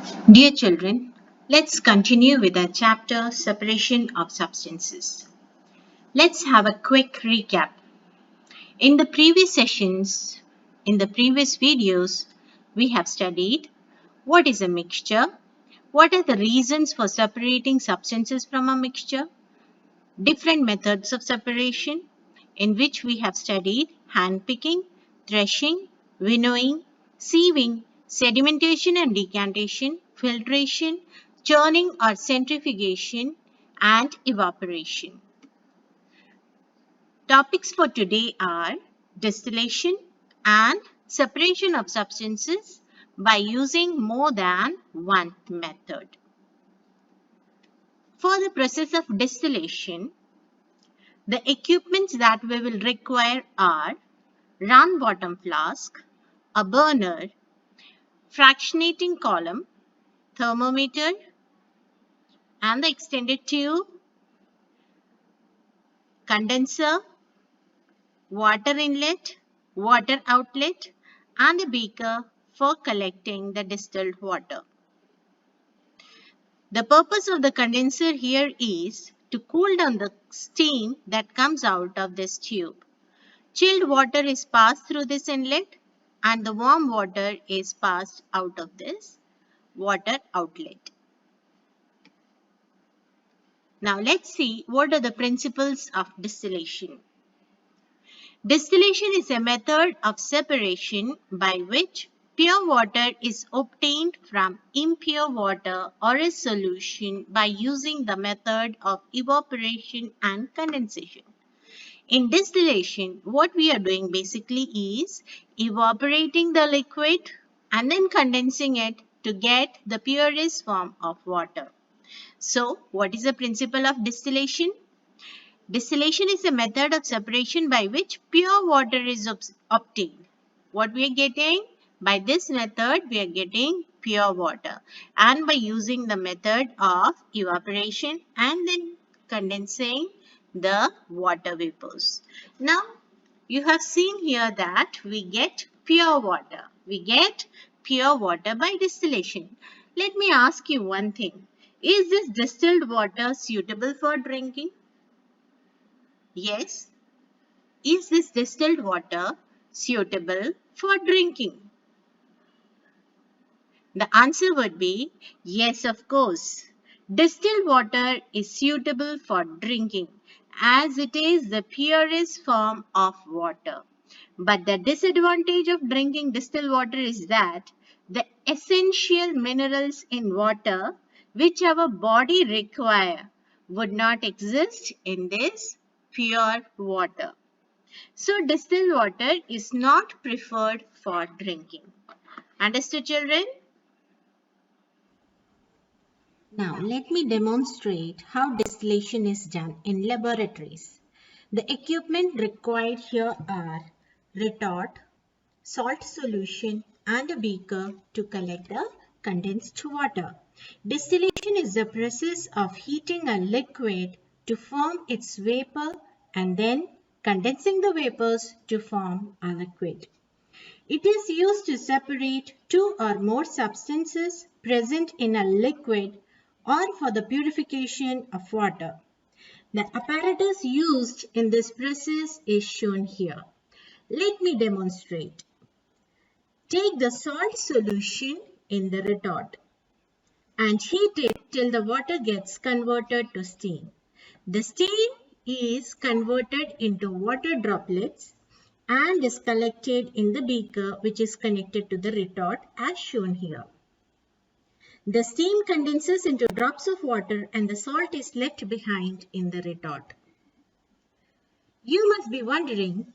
Dear children, let's continue with our chapter Separation of Substances. Let's have a quick recap. In the previous sessions, in the previous videos, we have studied what is a mixture, what are the reasons for separating substances from a mixture, different methods of separation, in which we have studied hand picking, threshing, winnowing, sieving, sedimentation and decantation, filtration, churning or centrifugation, and evaporation. Topics for today are distillation and separation of substances by using more than one method. For the process of distillation, the equipments that we will require are round bottom flask, a burner, fractionating column, thermometer and the extended tube, condenser, water inlet, water outlet and a beaker for collecting the distilled water. The purpose of the condenser here is to cool down the steam that comes out of this tube. Chilled water is passed through this inlet and the warm water is passed out of this water outlet. Now let's see what are the principles of distillation. Distillation is a method of separation by which pure water is obtained from impure water or a solution by using the method of evaporation and condensation. In distillation, what we are doing basically is evaporating the liquid and then condensing it to get the purest form of water. So, what is the principle of distillation? Distillation is a method of separation by which pure water is obtained. What we are getting? By this method, we are getting pure water. And by using the method of evaporation and then condensing the water vapors. Now, you have seen here that we get pure water. We get pure water by distillation. Let me ask you one thing. Is this distilled water suitable for drinking? Yes. Is this distilled water suitable for drinking? The answer would be yes, of course. Distilled water is suitable for drinking as it is the purest form of water. But the disadvantage of drinking distilled water is that the essential minerals in water which our body require would not exist in this pure water. So distilled water is not preferred for drinking. Understood, children? Now let me demonstrate how distillation is done in laboratories. The equipment required here are retort, salt solution and a beaker to collect the condensed water. Distillation is the process of heating a liquid to form its vapor and then condensing the vapors to form a liquid. It is used to separate two or more substances present in a liquid or for the purification of water. The apparatus used in this process is shown here. Let me demonstrate. Take the salt solution in the retort and heat it till the water gets converted to steam. The steam is converted into water droplets and is collected in the beaker which is connected to the retort as shown here. The steam condenses into drops of water and the salt is left behind in the retort. You must be wondering,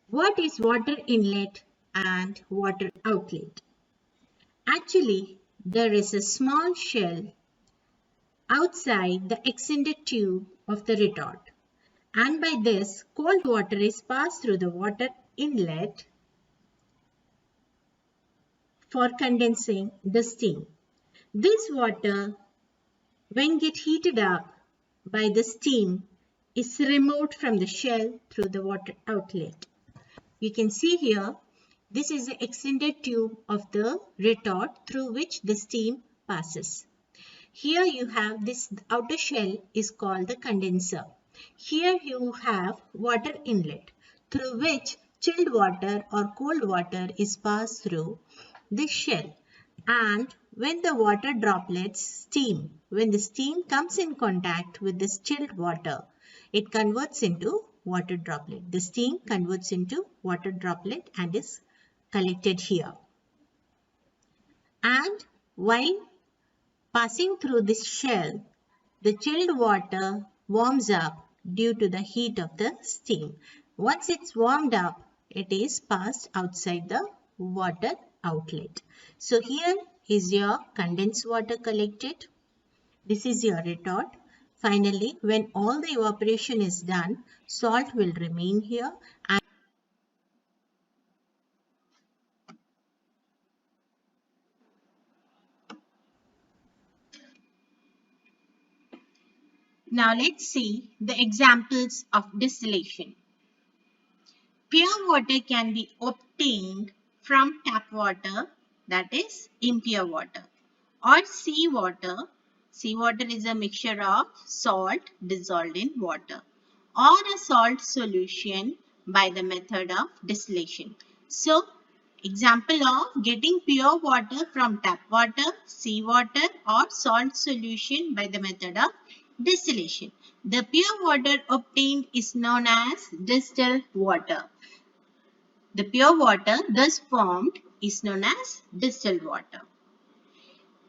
what is water inlet and water outlet? Actually, there is a small shell outside the extended tube of the retort, and by this cold water is passed through the water inlet for condensing the steam. This water, when get heated up by the steam, is removed from the shell through the water outlet. You can see here This is the extended tube of the retort through which the steam passes. Here you have this outer shell is called the condenser. Here you have water inlet through which chilled water or cold water is passed through this shell. And when the water droplets steam, when the steam comes in contact with this chilled water, it converts into water droplet. The steam converts into water droplet and is collected here. And while passing through this shell, the chilled water warms up due to the heat of the steam. Once it's warmed up, it is passed outside the water outlet. So here is your condensed water collected. This is your retort. Finally, when all the evaporation is done, salt will remain here. Now let's see the examples of distillation. Pure water can be obtained from tap water, that is impure water, or seawater. Seawater is a mixture of salt dissolved in water, or a salt solution by the method of distillation. So, example of getting pure water from tap water, seawater, or salt solution by the method of distillation. The pure water obtained is known as distilled water. The pure water thus formed is known as distilled water.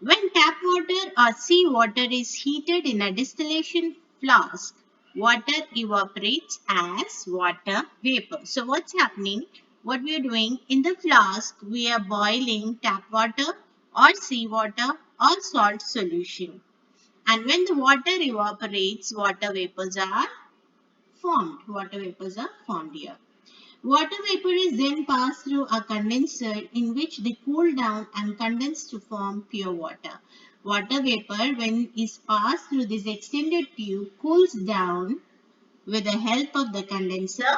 When tap water or seawater is heated in a distillation flask, water evaporates as water vapor. So what's happening? What we are doing in the flask, we are boiling tap water or seawater or salt solution. And when the water evaporates, water vapors are formed. Water vapors are formed here. Water vapor is then passed through a condenser in which they cool down and condense to form pure water. Water vapor, when is passed through this extended tube, cools down with the help of the condenser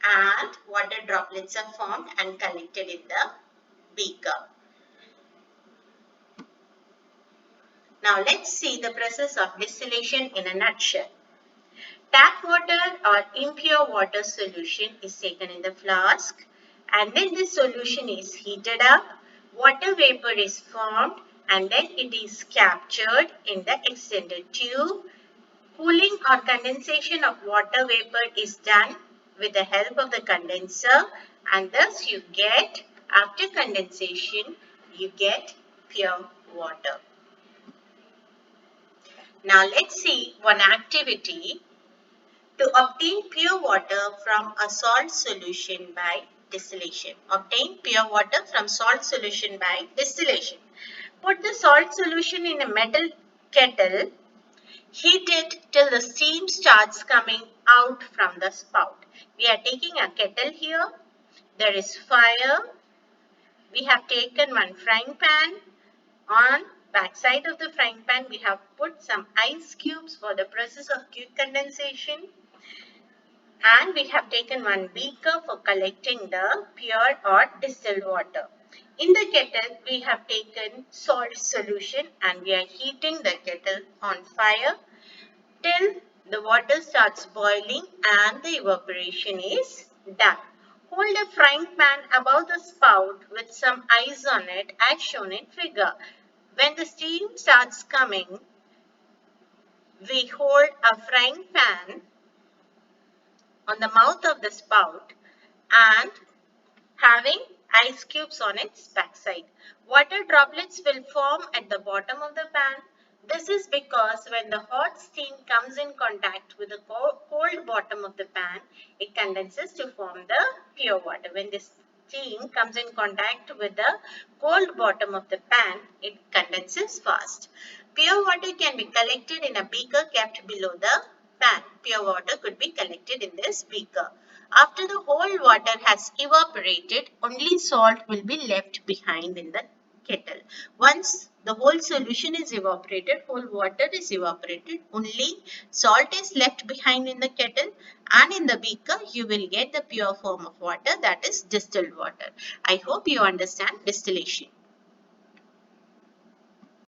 and water droplets are formed and collected in the beaker. Now let's see the process of distillation in a nutshell. Tap water or impure water solution is taken in the flask, and then the solution is heated up, water vapor is formed, and then it is captured in the extended tube. Cooling or condensation of water vapor is done with the help of the condenser, and thus you get, after condensation, you get pure water. Now let's see one activity to obtain pure water from a salt solution by distillation. Obtain pure water from salt solution by distillation. Put the salt solution in a metal kettle. Heat it till the steam starts coming out from the spout. We are taking a kettle here. There is fire. We have taken one frying pan. On back side of the frying pan, we have put some ice cubes for the process of quick condensation. And we have taken one beaker for collecting the pure or distilled water. In the kettle, we have taken salt solution and we are heating the kettle on fire till the water starts boiling and the evaporation is done. Hold a frying pan above the spout with some ice on it as shown in figure. When the steam starts coming, we hold a frying pan on the mouth of the spout and having ice cubes on its backside. Water droplets will form at the bottom of the pan. This is because when the hot steam comes in contact with the cold bottom of the pan, it condenses to form the pure water. When the steam comes in contact with the cold bottom of the pan, it condenses fast. Pure water can be collected in a beaker kept below the pan. Pure water could be collected in this beaker. After the whole water has evaporated, only salt will be left behind in the kettle. Once the whole solution is evaporated, whole water is evaporated, only salt is left behind in the kettle, and in the beaker you will get the pure form of water, that is distilled water. I hope you understand distillation.